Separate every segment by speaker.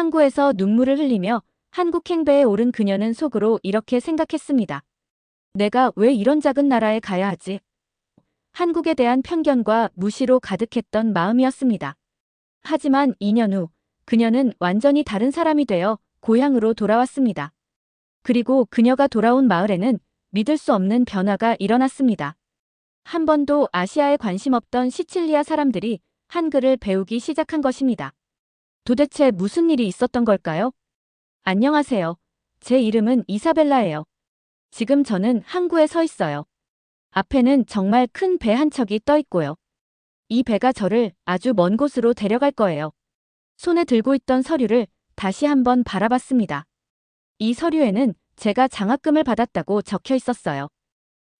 Speaker 1: 항구에서 눈물을 흘리며 한국 행배에 오른 그녀는 속으로 이렇게 생각했습니다. 내가 왜 이런 작은 나라에 가야 하지? 한국에 대한 편견과 무시로 가득했던 마음이었습니다. 하지만 2년 후 그녀는 완전히 다른 사람이 되어 고향으로 돌아왔습니다. 그리고 그녀가 돌아온 마을에는 믿을 수 없는 변화가 일어났습니다. 한 번도 아시아에 관심 없던 시칠리아 사람들이 한글을 배우기 시작한 것입니다. 도대체 무슨 일이 있었던 걸까요? 안녕하세요. 제 이름은 이사벨라예요. 지금 저는 항구에 서 있어요. 앞에는 정말 큰 배 한 척이 떠 있고요. 이 배가 저를 아주 먼 곳으로 데려갈 거예요. 손에 들고 있던 서류를 다시 한번 바라봤습니다. 이 서류에는 제가 장학금을 받았다고 적혀 있었어요.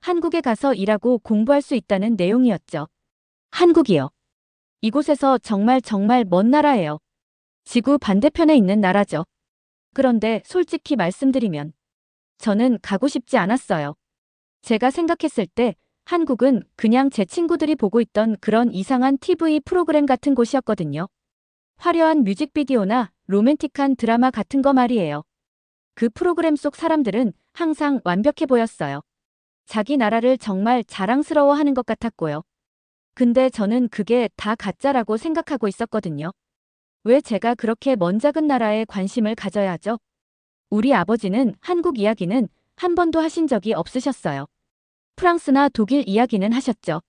Speaker 1: 한국에 가서 일하고 공부할 수 있다는 내용이었죠. 한국이요. 이곳에서 정말 먼 나라예요. 지구 반대편에 있는 나라죠. 그런데 솔직히 말씀드리면 저는 가고 싶지 않았어요. 제가 생각했을 때 한국은 그냥 제 친구들이 보고 있던 그런 이상한 TV 프로그램 같은 곳이었거든요. 화려한 뮤직비디오나 로맨틱한 드라마 같은 거 말이에요. 그 프로그램 속 사람들은 항상 완벽해 보였어요. 자기 나라를 정말 자랑스러워하는 것 같았고요. 근데 저는 그게 다 가짜라고 생각하고 있었거든요. 왜 제가 그렇게 먼 작은 나라에 관심을 가져야 하죠? 우리 아버지는 한국 이야기는 한 번도 하신 적이 없으셨어요. 프랑스나 독일 이야기는 하셨죠.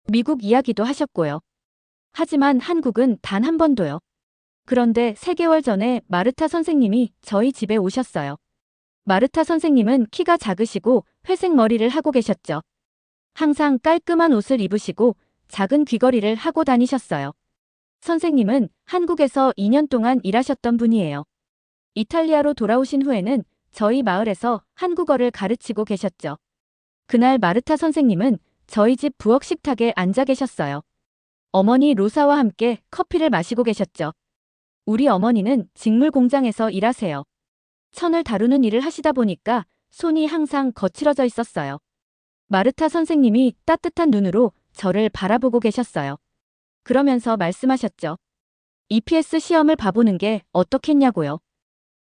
Speaker 1: 미국 이야기도 하셨고요. 하지만 한국은 단 한 번도요. 그런데 3개월 전에 마르타 선생님이 저희 집에 오셨어요. 마르타 선생님은 키가 작으시고 회색 머리를 하고 계셨죠. 항상 깔끔한 옷을 입으시고 작은 귀걸이를 하고 다니셨어요. 선생님은 한국에서 2년 동안 일하셨던 분이에요. 이탈리아로 돌아오신 후에는 저희 마을에서 한국어를 가르치고 계셨죠. 그날 마르타 선생님은 저희 집 부엌 식탁에 앉아 계셨어요. 어머니 로사와 함께 커피를 마시고 계셨죠. 우리 어머니는 직물 공장에서 일하세요. 천을 다루는 일을 하시다 보니까 손이 항상 거칠어져 있었어요. 마르타 선생님이 따뜻한 눈으로 저를 바라보고 계셨어요. 그러면서 말씀하셨죠. EPS 시험을 봐보는 게 어떻겠냐고요.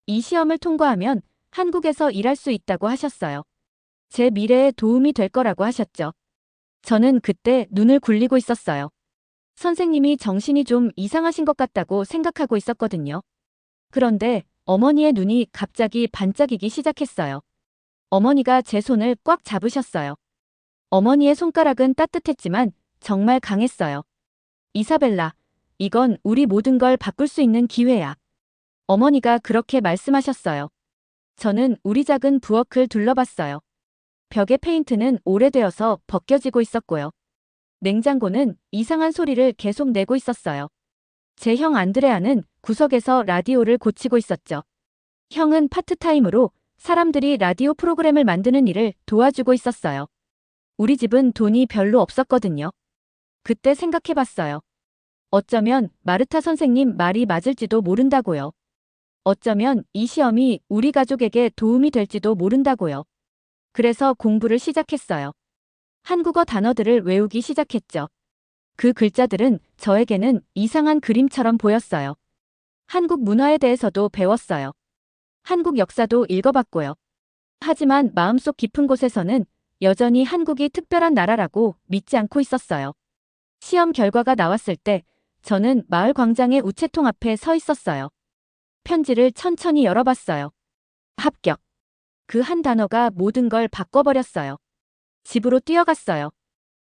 Speaker 1: 이 시험을 통과하면 한국에서 일할 수 있다고 하셨어요. 제 미래에 도움이 될 거라고 하셨죠. 저는 그때 눈을 굴리고 있었어요. 선생님이 정신이 좀 이상하신 것 같다고 생각하고 있었거든요. 그런데 어머니의 눈이 갑자기 반짝이기 시작했어요. 어머니가 제 손을 꽉 잡으셨어요. 어머니의 손가락은 따뜻했지만 정말 강했어요. 이사벨라, 이건 우리 모든 걸 바꿀 수 있는 기회야. 어머니가 그렇게 말씀하셨어요. 저는 우리 작은 부엌을 둘러봤어요. 벽의 페인트는 오래되어서 벗겨지고 있었고요. 냉장고는 이상한 소리를 계속 내고 있었어요. 제 형 안드레아는 구석에서 라디오를 고치고 있었죠. 형은 파트타임으로 사람들이 라디오 프로그램을 만드는 일을 도와주고 있었어요. 우리 집은 돈이 별로 없었거든요. 그때 생각해봤어요. 어쩌면 마르타 선생님 말이 맞을지도 모른다고요. 어쩌면 이 시험이 우리 가족에게 도움이 될지도 모른다고요. 그래서 공부를 시작했어요. 한국어 단어들을 외우기 시작했죠. 그 글자들은 저에게는 이상한 그림처럼 보였어요. 한국 문화에 대해서도 배웠어요. 한국 역사도 읽어봤고요. 하지만 마음속 깊은 곳에서는 여전히 한국이 특별한 나라라고 믿지 않고 있었어요. 시험 결과가 나왔을 때 저는 마을 광장의 우체통 앞에 서 있었어요. 편지를 천천히 열어봤어요. 합격. 그 한 단어가 모든 걸 바꿔버렸어요. 집으로 뛰어갔어요.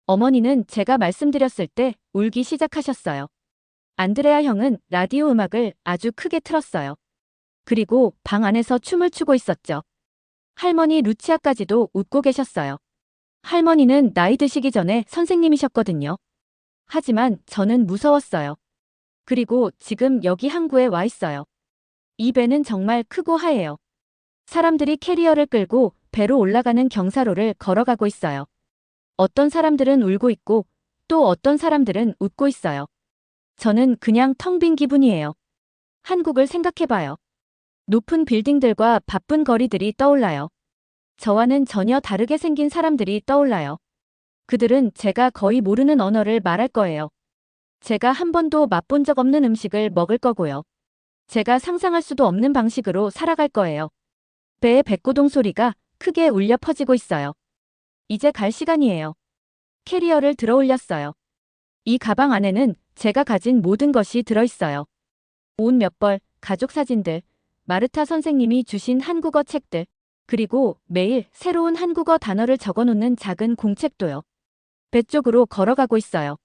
Speaker 1: 어머니는 제가 말씀드렸을 때 울기 시작하셨어요. 안드레아 형은 라디오 음악을 아주 크게 틀었어요. 그리고 방 안에서 춤을 추고 있었죠. 할머니 루치아까지도 웃고 계셨어요. 할머니는 나이 드시기 전에 선생님이셨거든요. 하지만 저는 무서웠어요. 그리고 지금 여기 항구에 와 있어요. 이 배는 정말 크고 하얘요. 사람들이 캐리어를 끌고 배로 올라가는 경사로를 걸어가고 있어요. 어떤 사람들은 울고 있고 또 어떤 사람들은 웃고 있어요. 저는 그냥 텅 빈 기분이에요. 한국을 생각해봐요. 높은 빌딩들과 바쁜 거리들이 떠올라요. 저와는 전혀 다르게 생긴 사람들이 떠올라요. 그들은 제가 거의 모르는 언어를 말할 거예요. 제가 한 번도 맛본 적 없는 음식을 먹을 거고요. 제가 상상할 수도 없는 방식으로 살아갈 거예요. 배의 백고동 소리가 크게 울려 퍼지고 있어요. 이제 갈 시간이에요. 캐리어를 들어 올렸어요. 이 가방 안에는 제가 가진 모든 것이 들어있어요. 옷 몇 벌, 가족 사진들, 마르타 선생님이 주신 한국어 책들, 그리고 매일 새로운 한국어 단어를 적어놓는 작은 공책도요. 배 쪽으로 걸어가고 있어요.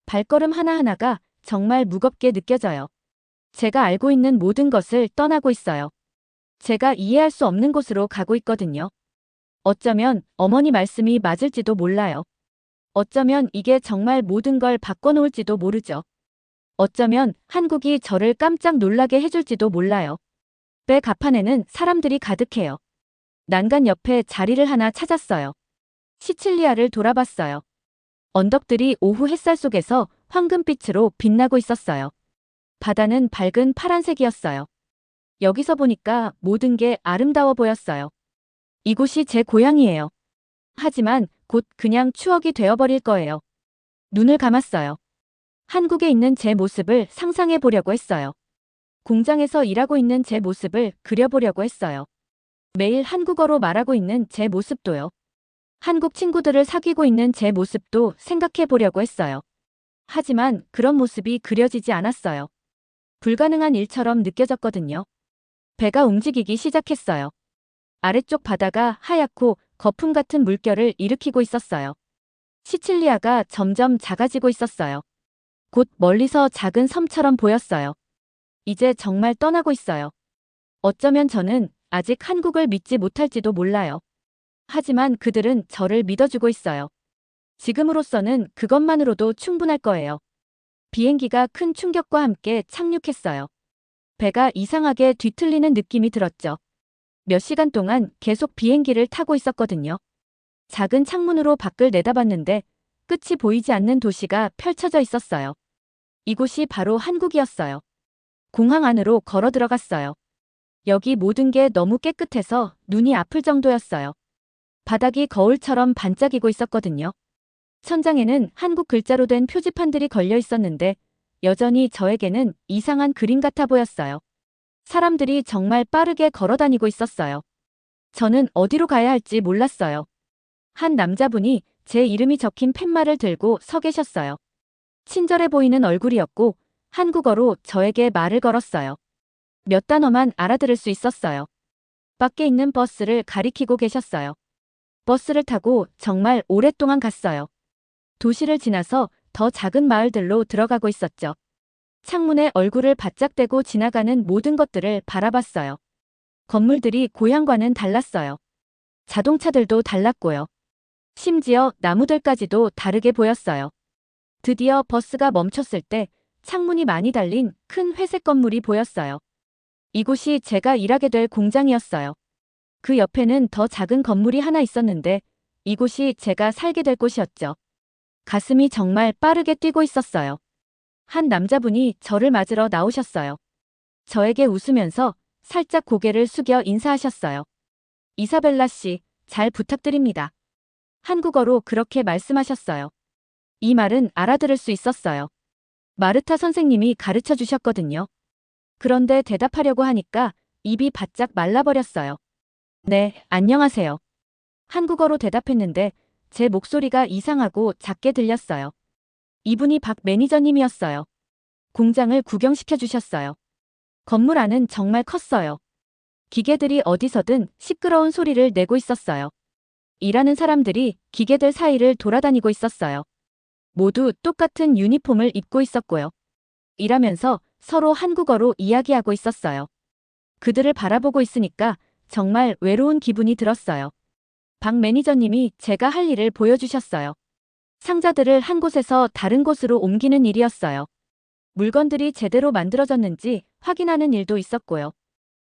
Speaker 1: 발걸음 하나하나가 정말 무겁게 느껴져요. 제가 알고 있는 모든 것을 떠나고 있어요. 제가 이해할 수 없는 곳으로 가고 있거든요. 어쩌면 어머니 말씀이 맞을지도 몰라요. 어쩌면 이게 정말 모든 걸 바꿔놓을지도 모르죠. 어쩌면 한국이 저를 깜짝 놀라게 해줄지도 몰라요. 배 갑판에는 사람들이 가득해요. 난간 옆에 자리를 하나 찾았어요. 시칠리아를 돌아봤어요. 언덕들이 오후 햇살 속에서 황금빛으로 빛나고 있었어요. 바다는 밝은 파란색이었어요. 여기서 보니까 모든 게 아름다워 보였어요. 이곳이 제 고향이에요. 하지만 곧 그냥 추억이 되어버릴 거예요. 눈을 감았어요. 한국에 있는 제 모습을 상상해 보려고 했어요. 공장에서 일하고 있는 제 모습을 그려보려고 했어요. 매일 한국어로 말하고 있는 제 모습도요. 한국 친구들을 사귀고 있는 제 모습도 생각해 보려고 했어요. 하지만 그런 모습이 그려지지 않았어요. 불가능한 일처럼 느껴졌거든요. 배가 움직이기 시작했어요. 아래쪽 바다가 하얗고 거품 같은 물결을 일으키고 있었어요. 시칠리아가 점점 작아지고 있었어요. 곧 멀리서 작은 섬처럼 보였어요. 이제 정말 떠나고 있어요. 어쩌면 저는 아직 한국을 믿지 못할지도 몰라요. 하지만 그들은 저를 믿어주고 있어요. 지금으로서는 그것만으로도 충분할 거예요. 비행기가 큰 충격과 함께 착륙했어요. 배가 이상하게 뒤틀리는 느낌이 들었죠. 몇 시간 동안 계속 비행기를 타고 있었거든요. 작은 창문으로 밖을 내다봤는데 끝이 보이지 않는 도시가 펼쳐져 있었어요. 이곳이 바로 한국이었어요. 공항 안으로 걸어 들어갔어요. 여기 모든 게 너무 깨끗해서 눈이 아플 정도였어요. 바닥이 거울처럼 반짝이고 있었거든요. 천장에는 한국 글자로 된 표지판들이 걸려 있었는데 여전히 저에게는 이상한 그림 같아 보였어요. 사람들이 정말 빠르게 걸어 다니고 있었어요. 저는 어디로 가야 할지 몰랐어요. 한 남자분이 제 이름이 적힌 팻말을 들고 서 계셨어요. 친절해 보이는 얼굴이었고 한국어로 저에게 말을 걸었어요. 몇 단어만 알아들을 수 있었어요. 밖에 있는 버스를 가리키고 계셨어요. 버스를 타고 정말 오랫동안 갔어요. 도시를 지나서 더 작은 마을들로 들어가고 있었죠. 창문에 얼굴을 바짝 대고 지나가는 모든 것들을 바라봤어요. 건물들이 고향과는 달랐어요. 자동차들도 달랐고요. 심지어 나무들까지도 다르게 보였어요. 드디어 버스가 멈췄을 때 창문이 많이 달린 큰 회색 건물이 보였어요. 이곳이 제가 일하게 될 공장이었어요. 그 옆에는 더 작은 건물이 하나 있었는데 이곳이 제가 살게 될 곳이었죠. 가슴이 정말 빠르게 뛰고 있었어요. 한 남자분이 저를 맞으러 나오셨어요. 저에게 웃으면서 살짝 고개를 숙여 인사하셨어요. 이사벨라 씨, 잘 부탁드립니다. 한국어로 그렇게 말씀하셨어요. 이 말은 알아들을 수 있었어요. 마르타 선생님이 가르쳐 주셨거든요. 그런데 대답하려고 하니까 입이 바짝 말라버렸어요. 네, 안녕하세요. 한국어로 대답했는데 제 목소리가 이상하고 작게 들렸어요. 이분이 박 매니저님이었어요. 공장을 구경시켜 주셨어요. 건물 안은 정말 컸어요. 기계들이 어디서든 시끄러운 소리를 내고 있었어요. 일하는 사람들이 기계들 사이를 돌아다니고 있었어요. 모두 똑같은 유니폼을 입고 있었고요. 일하면서 서로 한국어로 이야기하고 있었어요. 그들을 바라보고 있으니까 정말 외로운 기분이 들었어요. 박 매니저님이 제가 할 일을 보여주셨어요. 상자들을 한 곳에서 다른 곳으로 옮기는 일이었어요. 물건들이 제대로 만들어졌는지 확인하는 일도 있었고요.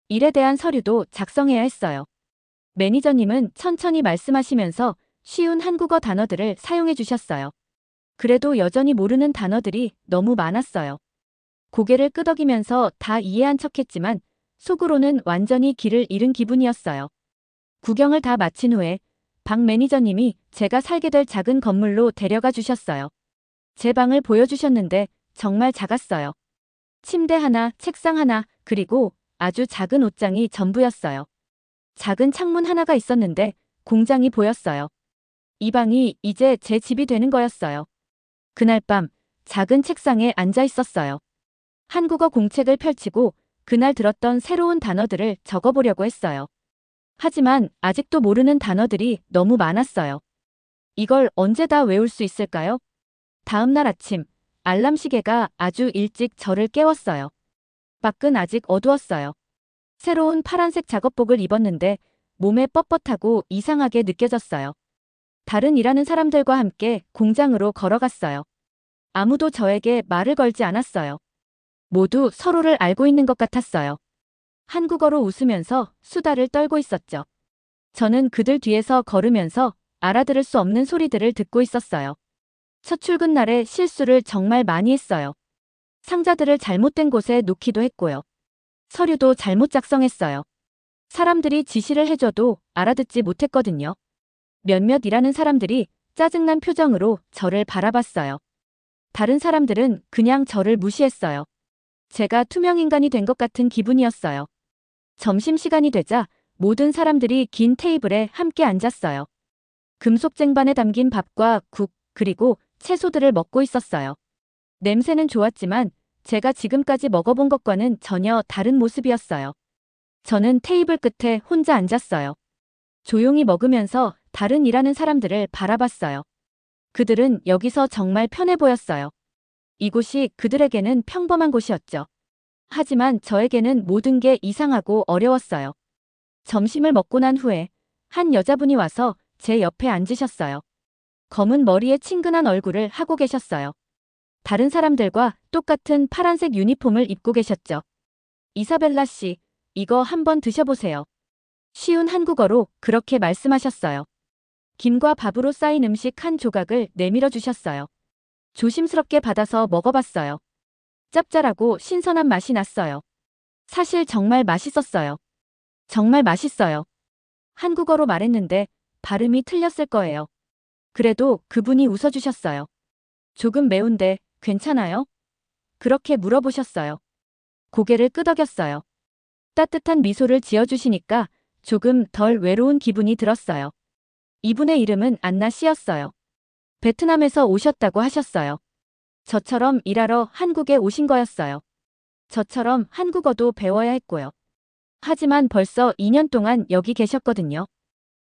Speaker 1: 일에 대한 서류도 작성해야 했어요. 매니저님은 천천히 말씀하시면서 쉬운 한국어 단어들을 사용해 주셨어요. 그래도 여전히 모르는 단어들이 너무 많았어요. 고개를 끄덕이면서 다 이해한 척했지만 속으로는 완전히 길을 잃은 기분이었어요. 구경을 다 마친 후에 박 매니저님이 제가 살게 될 작은 건물로 데려가 주셨어요. 제 방을 보여주셨는데 정말 작았어요. 침대 하나, 책상 하나, 그리고 아주 작은 옷장이 전부였어요. 작은 창문 하나가 있었는데 공장이 보였어요. 이 방이 이제 제 집이 되는 거였어요. 그날 밤 작은 책상에 앉아 있었어요. 한국어 공책을 펼치고 그날 들었던 새로운 단어들을 적어보려고 했어요. 하지만 아직도 모르는 단어들이 너무 많았어요. 이걸 언제 다 외울 수 있을까요? 다음 날 아침, 알람 시계가 아주 일찍 저를 깨웠어요. 밖은 아직 어두웠어요. 새로운 파란색 작업복을 입었는데 몸에 뻣뻣하고 이상하게 느껴졌어요. 다른 일하는 사람들과 함께 공장으로 걸어갔어요. 아무도 저에게 말을 걸지 않았어요. 모두 서로를 알고 있는 것 같았어요. 한국어로 웃으면서 수다를 떨고 있었죠. 저는 그들 뒤에서 걸으면서 알아들을 수 없는 소리들을 듣고 있었어요. 첫 출근 날에 실수를 정말 많이 했어요. 상자들을 잘못된 곳에 놓기도 했고요. 서류도 잘못 작성했어요. 사람들이 지시를 해줘도 알아듣지 못했거든요. 몇몇 일하는 사람들이 짜증난 표정으로 저를 바라봤어요. 다른 사람들은 그냥 저를 무시했어요. 제가 투명인간이 된 것 같은 기분이었어요. 점심시간이 되자 모든 사람들이 긴 테이블에 함께 앉았어요. 금속 쟁반에 담긴 밥과 국, 그리고 채소들을 먹고 있었어요. 냄새는 좋았지만 제가 지금까지 먹어본 것과는 전혀 다른 모습이었어요. 저는 테이블 끝에 혼자 앉았어요. 조용히 먹으면서 다른 일하는 사람들을 바라봤어요. 그들은 여기서 정말 편해 보였어요. 이곳이 그들에게는 평범한 곳이었죠. 하지만 저에게는 모든 게 이상하고 어려웠어요. 점심을 먹고 난 후에 한 여자분이 와서 제 옆에 앉으셨어요. 검은 머리에 친근한 얼굴을 하고 계셨어요. 다른 사람들과 똑같은 파란색 유니폼을 입고 계셨죠. 이사벨라 씨, 이거 한번 드셔보세요. 쉬운 한국어로 그렇게 말씀하셨어요. 김과 밥으로 쌓인 음식 한 조각을 내밀어 주셨어요. 조심스럽게 받아서 먹어봤어요. 짭짤하고 신선한 맛이 났어요. 사실 정말 맛있었어요. 정말 맛있어요. 한국어로 말했는데 발음이 틀렸을 거예요. 그래도 그분이 웃어주셨어요. 조금 매운데 괜찮아요? 그렇게 물어보셨어요. 고개를 끄덕였어요. 따뜻한 미소를 지어주시니까 조금 덜 외로운 기분이 들었어요. 이분의 이름은 안나 씨였어요. 베트남에서 오셨다고 하셨어요. 저처럼 일하러 한국에 오신 거였어요. 저처럼 한국어도 배워야 했고요. 하지만 벌써 2년 동안 여기 계셨거든요.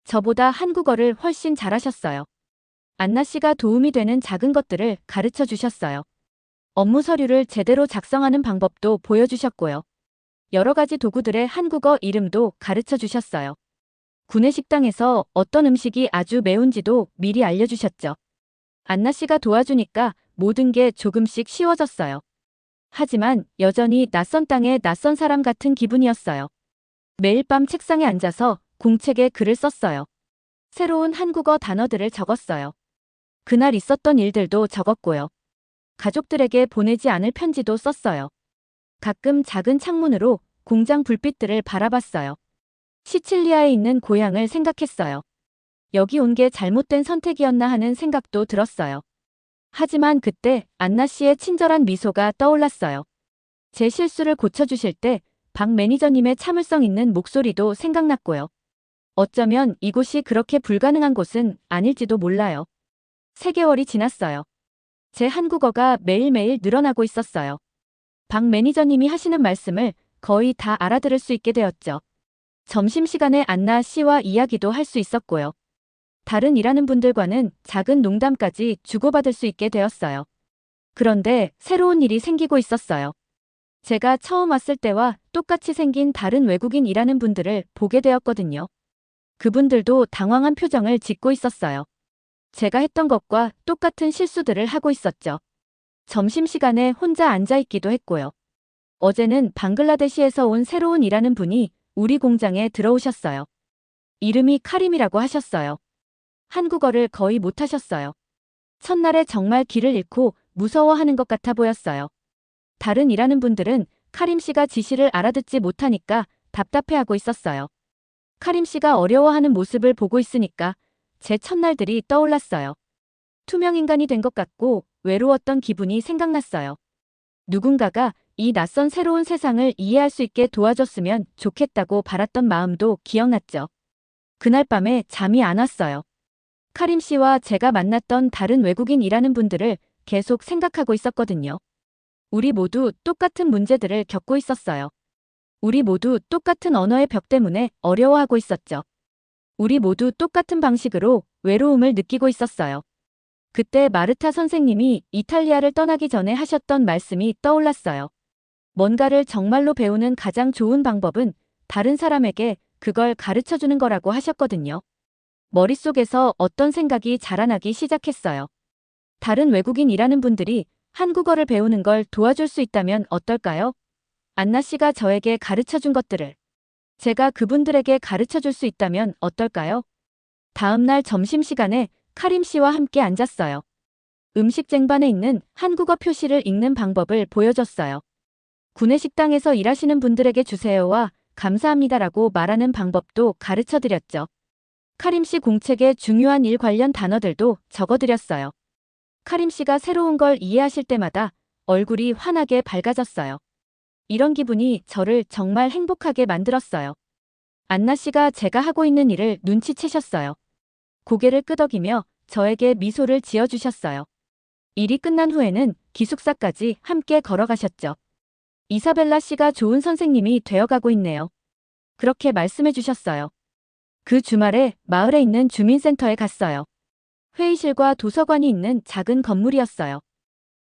Speaker 1: 저보다 한국어를 훨씬 잘하셨어요. 안나 씨가 도움이 되는 작은 것들을 가르쳐 주셨어요. 업무 서류를 제대로 작성하는 방법도 보여주셨고요. 여러 가지 도구들의 한국어 이름도 가르쳐 주셨어요. 구내식당에서 어떤 음식이 아주 매운지도 미리 알려주셨죠. 안나 씨가 도와주니까 모든 게 조금씩 쉬워졌어요. 하지만 여전히 낯선 땅에 낯선 사람 같은 기분이었어요. 매일 밤 책상에 앉아서 공책에 글을 썼어요. 새로운 한국어 단어들을 적었어요. 그날 있었던 일들도 적었고요. 가족들에게 보내지 않을 편지도 썼어요. 가끔 작은 창문으로 공장 불빛들을 바라봤어요. 시칠리아에 있는 고향을 생각했어요. 여기 온 게 잘못된 선택이었나 하는 생각도 들었어요. 하지만 그때 안나 씨의 친절한 미소가 떠올랐어요. 제 실수를 고쳐주실 때 박 매니저님의 참을성 있는 목소리도 생각났고요. 어쩌면 이곳이 그렇게 불가능한 곳은 아닐지도 몰라요. 3개월이 지났어요. 제 한국어가 매일매일 늘어나고 있었어요. 박 매니저님이 하시는 말씀을 거의 다 알아들을 수 있게 되었죠. 점심시간에 안나 씨와 이야기도 할 수 있었고요. 다른 일하는 분들과는 작은 농담까지 주고받을 수 있게 되었어요. 그런데 새로운 일이 생기고 있었어요. 제가 처음 왔을 때와 똑같이 생긴 다른 외국인 일하는 분들을 보게 되었거든요. 그분들도 당황한 표정을 짓고 있었어요. 제가 했던 것과 똑같은 실수들을 하고 있었죠. 점심시간에 혼자 앉아있기도 했고요. 어제는 방글라데시에서 온 새로운 일하는 분이 우리 공장에 들어오셨어요. 이름이 카림이라고 하셨어요. 한국어를 거의 못하셨어요. 첫날에 정말 길을 잃고 무서워하는 것 같아 보였어요. 다른 일하는 분들은 카림 씨가 지시를 알아듣지 못하니까 답답해하고 있었어요. 카림 씨가 어려워하는 모습을 보고 있으니까 제 첫날들이 떠올랐어요. 투명인간이 된 것 같고 외로웠던 기분이 생각났어요. 누군가가 이 낯선 새로운 세상을 이해할 수 있게 도와줬으면 좋겠다고 바랐던 마음도 기억났죠. 그날 밤에 잠이 안 왔어요. 카림 씨와 제가 만났던 다른 외국인이라는 분들을 계속 생각하고 있었거든요. 우리 모두 똑같은 문제들을 겪고 있었어요. 우리 모두 똑같은 언어의 벽 때문에 어려워하고 있었죠. 우리 모두 똑같은 방식으로 외로움을 느끼고 있었어요. 그때 마르타 선생님이 이탈리아를 떠나기 전에 하셨던 말씀이 떠올랐어요. 뭔가를 정말로 배우는 가장 좋은 방법은 다른 사람에게 그걸 가르쳐 주는 거라고 하셨거든요. 머릿속에서 어떤 생각이 자라나기 시작했어요. 다른 외국인이라는 분들이 한국어를 배우는 걸 도와줄 수 있다면 어떨까요? 안나 씨가 저에게 가르쳐 준 것들을 제가 그분들에게 가르쳐 줄 수 있다면 어떨까요? 다음 날 점심시간에 카림 씨와 함께 앉았어요. 음식 쟁반에 있는 한국어 표시를 읽는 방법을 보여줬어요. 구내식당에서 일하시는 분들에게 주세요와 감사합니다라고 말하는 방법도 가르쳐 드렸죠. 카림 씨 공책에 중요한 일 관련 단어들도 적어 드렸어요. 카림 씨가 새로운 걸 이해하실 때마다 얼굴이 환하게 밝아졌어요. 이런 기분이 저를 정말 행복하게 만들었어요. 안나 씨가 제가 하고 있는 일을 눈치채셨어요. 고개를 끄덕이며 저에게 미소를 지어주셨어요. 일이 끝난 후에는 기숙사까지 함께 걸어가셨죠. 이사벨라 씨가 좋은 선생님이 되어가고 있네요. 그렇게 말씀해 주셨어요. 그 주말에 마을에 있는 주민센터에 갔어요. 회의실과 도서관이 있는 작은 건물이었어요.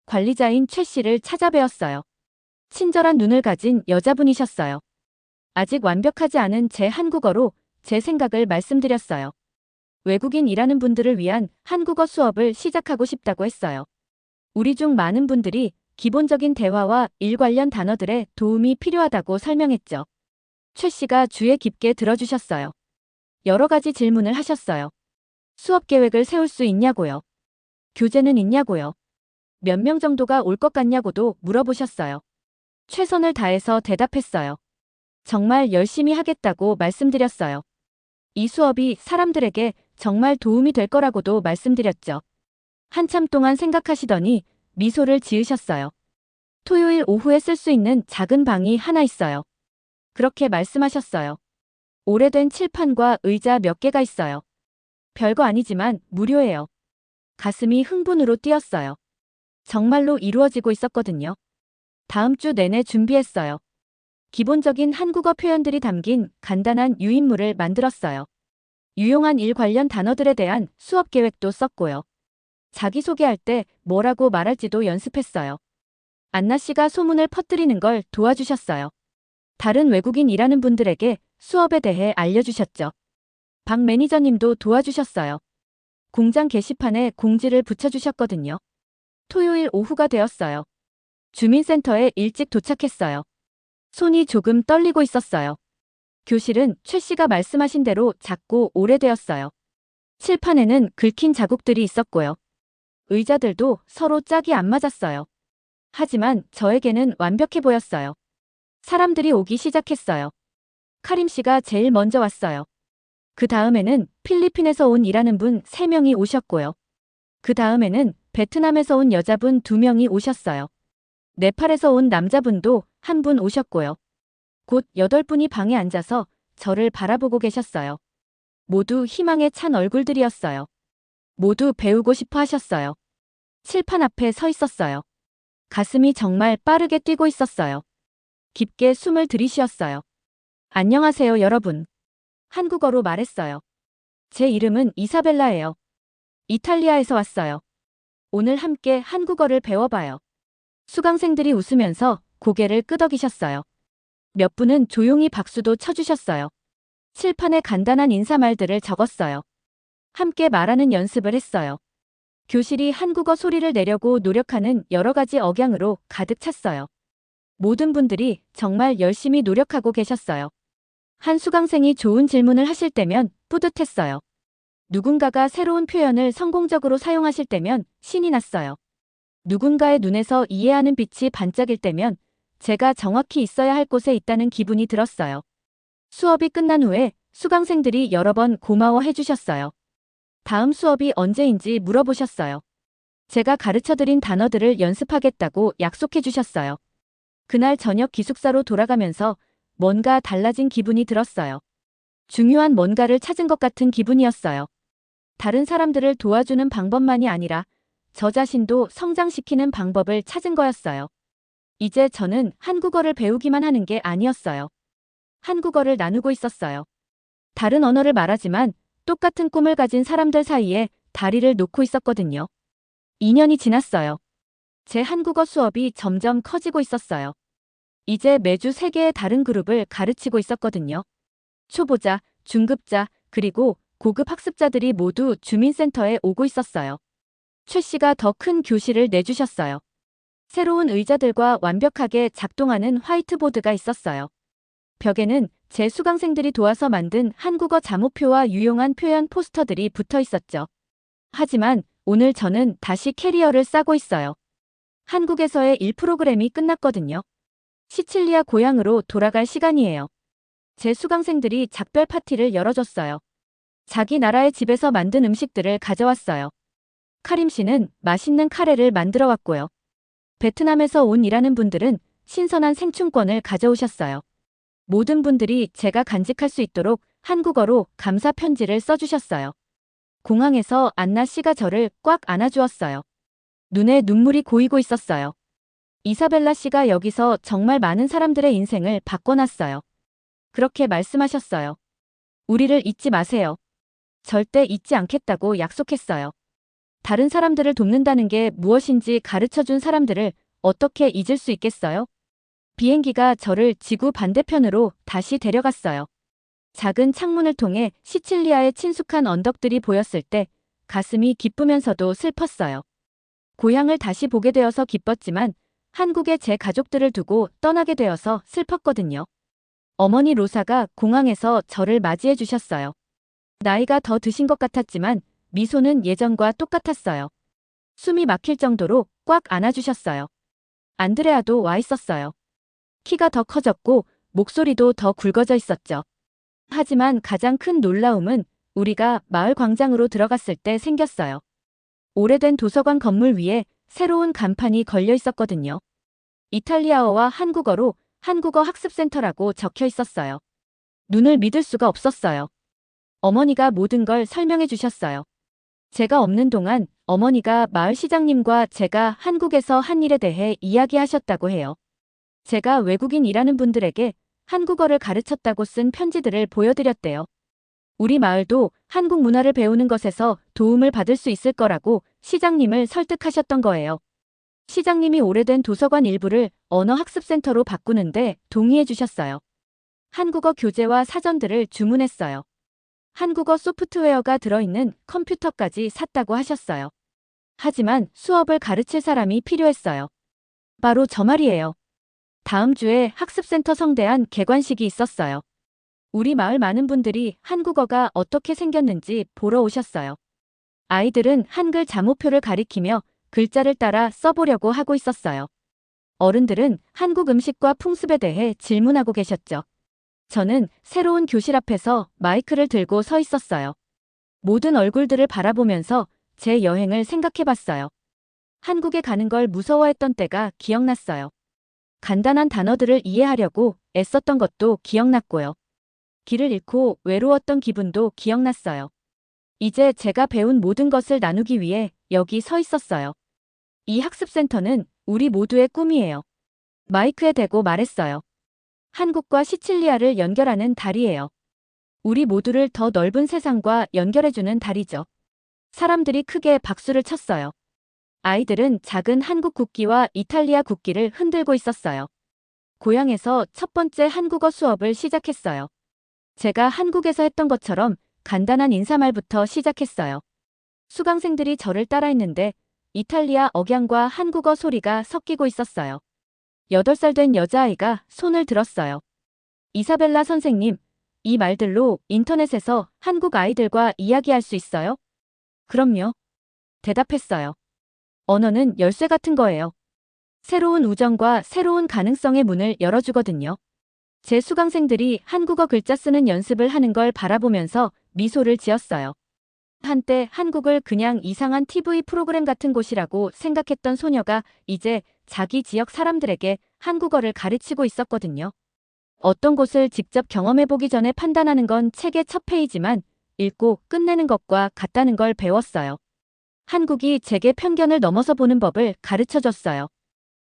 Speaker 1: 관리자인 최 씨를 찾아뵈었어요. 친절한 눈을 가진 여자분이셨어요. 아직 완벽하지 않은 제 한국어로 제 생각을 말씀드렸어요. 외국인이라는 분들을 위한 한국어 수업을 시작하고 싶다고 했어요. 우리 중 많은 분들이 기본적인 대화와 일 관련 단어들에 도움이 필요하다고 설명했죠. 최 씨가 주의 깊게 들어주셨어요. 여러 가지 질문을 하셨어요. 수업 계획을 세울 수 있냐고요. 교재는 있냐고요. 몇 명 정도가 올 것 같냐고도 물어보셨어요. 최선을 다해서 대답했어요. 정말 열심히 하겠다고 말씀드렸어요. 이 수업이 사람들에게 정말 도움이 될 거라고도 말씀드렸죠. 한참 동안 생각하시더니 미소를 지으셨어요. 토요일 오후에 쓸 수 있는 작은 방이 하나 있어요. 그렇게 말씀하셨어요. 오래된 칠판과 의자 몇 개가 있어요. 별거 아니지만 무료예요. 가슴이 흥분으로 뛰었어요. 정말로 이루어지고 있었거든요. 다음 주 내내 준비했어요. 기본적인 한국어 표현들이 담긴 간단한 유인물을 만들었어요. 유용한 일 관련 단어들에 대한 수업 계획도 썼고요. 자기소개할 때 뭐라고 말할지도 연습했어요. 안나 씨가 소문을 퍼뜨리는 걸 도와주셨어요. 다른 외국인 일하는 분들에게 수업에 대해 알려주셨죠. 박 매니저님도 도와주셨어요. 공장 게시판에 공지를 붙여주셨거든요. 토요일 오후가 되었어요. 주민센터에 일찍 도착했어요. 손이 조금 떨리고 있었어요. 교실은 최 씨가 말씀하신 대로 작고 오래되었어요. 칠판에는 긁힌 자국들이 있었고요. 의자들도 서로 짝이 안 맞았어요. 하지만 저에게는 완벽해 보였어요. 사람들이 오기 시작했어요. 카림 씨가 제일 먼저 왔어요. 그 다음에는 필리핀에서 온 일하는 분 3명이 오셨고요. 그 다음에는 베트남에서 온 여자분 2명이 오셨어요. 네팔에서 온 남자분도 한 분 오셨고요. 곧 8분이 방에 앉아서 저를 바라보고 계셨어요. 모두 희망에 찬 얼굴들이었어요. 모두 배우고 싶어 하셨어요. 칠판 앞에 서 있었어요. 가슴이 정말 빠르게 뛰고 있었어요. 깊게 숨을 들이쉬었어요. 안녕하세요, 여러분. 한국어로 말했어요. 제 이름은 이사벨라예요. 이탈리아에서 왔어요. 오늘 함께 한국어를 배워봐요. 수강생들이 웃으면서 고개를 끄덕이셨어요. 몇 분은 조용히 박수도 쳐주셨어요. 칠판에 간단한 인사말들을 적었어요. 함께 말하는 연습을 했어요. 교실이 한국어 소리를 내려고 노력하는 여러 가지 억양으로 가득 찼어요. 모든 분들이 정말 열심히 노력하고 계셨어요. 한 수강생이 좋은 질문을 하실 때면 뿌듯했어요. 누군가가 새로운 표현을 성공적으로 사용하실 때면 신이 났어요. 누군가의 눈에서 이해하는 빛이 반짝일 때면 제가 정확히 있어야 할 곳에 있다는 기분이 들었어요. 수업이 끝난 후에 수강생들이 여러 번 고마워해 주셨어요. 다음 수업이 언제인지 물어보셨어요. 제가 가르쳐드린 단어들을 연습하겠다고 약속해 주셨어요. 그날 저녁 기숙사로 돌아가면서 뭔가 달라진 기분이 들었어요. 중요한 뭔가를 찾은 것 같은 기분이었어요. 다른 사람들을 도와주는 방법만이 아니라 저 자신도 성장시키는 방법을 찾은 거였어요. 이제 저는 한국어를 배우기만 하는 게 아니었어요. 한국어를 나누고 있었어요. 다른 언어를 말하지만 똑같은 꿈을 가진 사람들 사이에 다리를 놓고 있었거든요. 2년이 지났어요. 제 한국어 수업이 점점 커지고 있었어요. 이제 매주 3개의 다른 그룹을 가르치고 있었거든요. 초보자, 중급자, 그리고 고급 학습자들이 모두 주민센터에 오고 있었어요. 최 씨가 더 큰 교실을 내주셨어요. 새로운 의자들과 완벽하게 작동하는 화이트보드가 있었어요. 벽에는 제 수강생들이 도와서 만든 한국어 잠오표와 유용한 표현 포스터들이 붙어 있었죠. 하지만 오늘 저는 다시 캐리어를 싸고 있어요. 한국에서의 1프로그램이 끝났거든요. 시칠리아 고향으로 돌아갈 시간이에요. 제 수강생들이 작별 파티를 열어줬어요. 자기 나라의 집에서 만든 음식들을 가져왔어요. 카림 씨는 맛있는 카레를 만들어 왔고요. 베트남에서 온 일하는 분들은 신선한 생충권을 가져오셨어요. 모든 분들이 제가 간직할 수 있도록 한국어로 감사 편지를 써주셨어요. 공항에서 안나 씨가 저를 꽉 안아주었어요. 눈에 눈물이 고이고 있었어요. 이사벨라 씨가 여기서 정말 많은 사람들의 인생을 바꿔놨어요. 그렇게 말씀하셨어요. 우리를 잊지 마세요. 절대 잊지 않겠다고 약속했어요. 다른 사람들을 돕는다는 게 무엇인지 가르쳐준 사람들을 어떻게 잊을 수 있겠어요? 비행기가 저를 지구 반대편으로 다시 데려갔어요. 작은 창문을 통해 시칠리아의 친숙한 언덕들이 보였을 때 가슴이 기쁘면서도 슬펐어요. 고향을 다시 보게 되어서 기뻤지만 한국의 제 가족들을 두고 떠나게 되어서 슬펐거든요. 어머니 로사가 공항에서 저를 맞이해 주셨어요. 나이가 더 드신 것 같았지만 미소는 예전과 똑같았어요. 숨이 막힐 정도로 꽉 안아주셨어요. 안드레아도 와 있었어요. 키가 더 커졌고 목소리도 더 굵어져 있었죠. 하지만 가장 큰 놀라움은 우리가 마을 광장으로 들어갔을 때 생겼어요. 오래된 도서관 건물 위에 새로운 간판이 걸려 있었거든요. 이탈리아어와 한국어로 한국어 학습센터라고 적혀 있었어요. 눈을 믿을 수가 없었어요. 어머니가 모든 걸 설명해 주셨어요. 제가 없는 동안 어머니가 마을 시장님과 제가 한국에서 한 일에 대해 이야기하셨다고 해요. 제가 외국인 일하는 분들에게 한국어를 가르쳤다고 쓴 편지들을 보여드렸대요. 우리 마을도 한국 문화를 배우는 것에서 도움을 받을 수 있을 거라고 시장님을 설득하셨던 거예요. 시장님이 오래된 도서관 일부를 언어학습센터로 바꾸는데 동의해 주셨어요. 한국어 교재와 사전들을 주문했어요. 한국어 소프트웨어가 들어있는 컴퓨터까지 샀다고 하셨어요. 하지만 수업을 가르칠 사람이 필요했어요. 바로 저 말이에요. 다음 주에 학습센터 성대한 개관식이 있었어요. 우리 마을 많은 분들이 한국어가 어떻게 생겼는지 보러 오셨어요. 아이들은 한글 잠오표를 가리키며 글자를 따라 써보려고 하고 있었어요. 어른들은 한국 음식과 풍습에 대해 질문하고 계셨죠. 저는 새로운 교실 앞에서 마이크를 들고 서 있었어요. 모든 얼굴들을 바라보면서 제 여행을 생각해봤어요. 한국에 가는 걸 무서워했던 때가 기억났어요. 간단한 단어들을 이해하려고 애썼던 것도 기억났고요. 길을 잃고 외로웠던 기분도 기억났어요. 이제 제가 배운 모든 것을 나누기 위해 여기 서 있었어요. 이 학습센터는 우리 모두의 꿈이에요. 마이크에 대고 말했어요. 한국과 시칠리아를 연결하는 다리예요. 우리 모두를 더 넓은 세상과 연결해주는 다리죠. 사람들이 크게 박수를 쳤어요. 아이들은 작은 한국 국기와 이탈리아 국기를 흔들고 있었어요. 고향에서 첫 번째 한국어 수업을 시작했어요. 제가 한국에서 했던 것처럼 간단한 인사말부터 시작했어요. 수강생들이 저를 따라했는데 이탈리아 억양과 한국어 소리가 섞이고 있었어요. 8살 된 여자아이가 손을 들었어요. 이사벨라 선생님, 이 말들로 인터넷에서 한국 아이들과 이야기할 수 있어요? 그럼요. 대답했어요. 언어는 열쇠 같은 거예요. 새로운 우정과 새로운 가능성의 문을 열어주거든요. 제 수강생들이 한국어 글자 쓰는 연습을 하는 걸 바라보면서 미소를 지었어요. 한때 한국을 그냥 이상한 TV 프로그램 같은 곳이라고 생각했던 소녀가 이제 자기 지역 사람들에게 한국어를 가르치고 있었거든요. 어떤 곳을 직접 경험해보기 전에 판단하는 건 책의 첫 페이지만 읽고 끝내는 것과 같다는 걸 배웠어요. 한국이 제게 편견을 넘어서 보는 법을 가르쳐줬어요.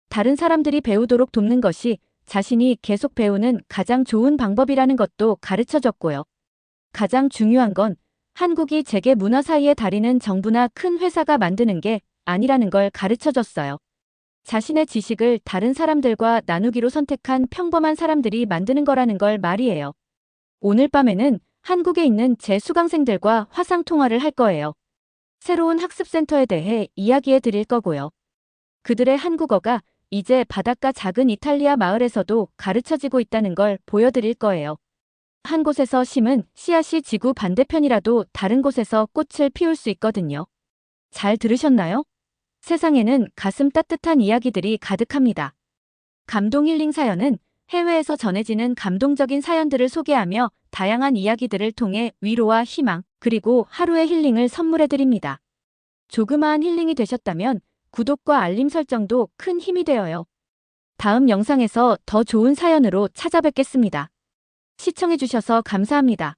Speaker 1: 다른 사람들이 배우도록 돕는 것이 자신이 계속 배우는 가장 좋은 방법이라는 것도 가르쳐줬고요. 가장 중요한 건 한국이 제게 문화 사이에 다리는 정부나 큰 회사가 만드는 게 아니라는 걸 가르쳐줬어요. 자신의 지식을 다른 사람들과 나누기로 선택한 평범한 사람들이 만드는 거라는 걸 말이에요. 오늘 밤에는 한국에 있는 제 수강생들과 화상 통화를 할 거예요. 새로운 학습센터에 대해 이야기해 드릴 거고요. 그들의 한국어가 이제 바닷가 작은 이탈리아 마을에서도 가르쳐지고 있다는 걸 보여드릴 거예요. 한 곳에서 심은 씨앗이 지구 반대편이라도 다른 곳에서 꽃을 피울 수 있거든요. 잘 들으셨나요? 세상에는 가슴 따뜻한 이야기들이 가득합니다. 감동 힐링 사연은 해외에서 전해지는 감동적인 사연들을 소개하며 다양한 이야기들을 통해 위로와 희망, 그리고 하루의 힐링을 선물해 드립니다. 조그마한 힐링이 되셨다면 구독과 알림 설정도 큰 힘이 되어요. 다음 영상에서 더 좋은 사연으로 찾아뵙겠습니다. 시청해주셔서 감사합니다.